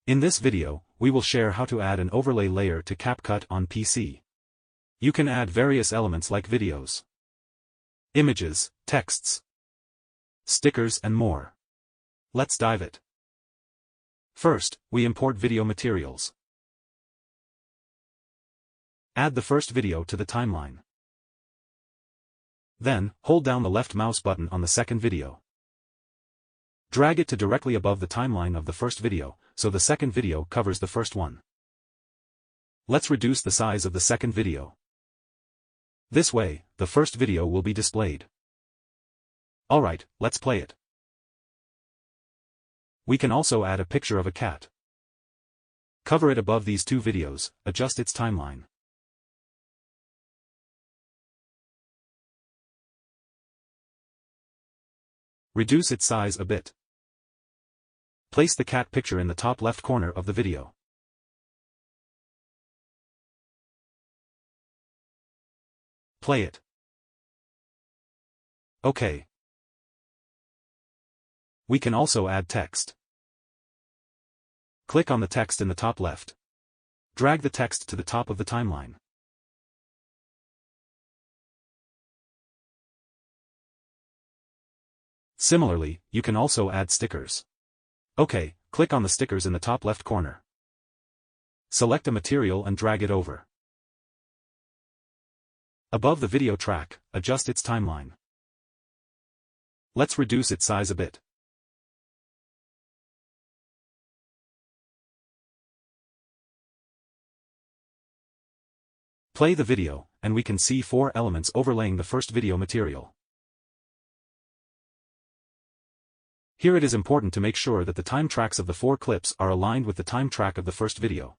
In this video, we will share how to add an overlay layer to CapCut on PC. You can add various elements like videos, images, texts, stickers and more. Let's dive it. First, we import video materials. Add the first video to the timeline. Then, hold down the left mouse button on the second video. Drag it to directly above the timeline of the first video, so the second video covers the first one. Let's reduce the size of the second video. This way, the first video will be displayed. Alright, let's play it. We can also add a picture of a cat. Cover it above these two videos, adjust its timeline. Reduce its size a bit. Place the cat picture in the top left corner of the video. Play it. OK. We can also add text. Click on the text in the top left. Drag the text to the top of the timeline. Similarly, you can also add stickers. OK, click on the stickers in the top left corner. Select a material and drag it over. Above the video track, adjust its timeline. Let's reduce its size a bit. Play the video, and we can see 4 elements overlaying the first video material. Here it is important to make sure that the time tracks of the 4 clips are aligned with the time track of the first video.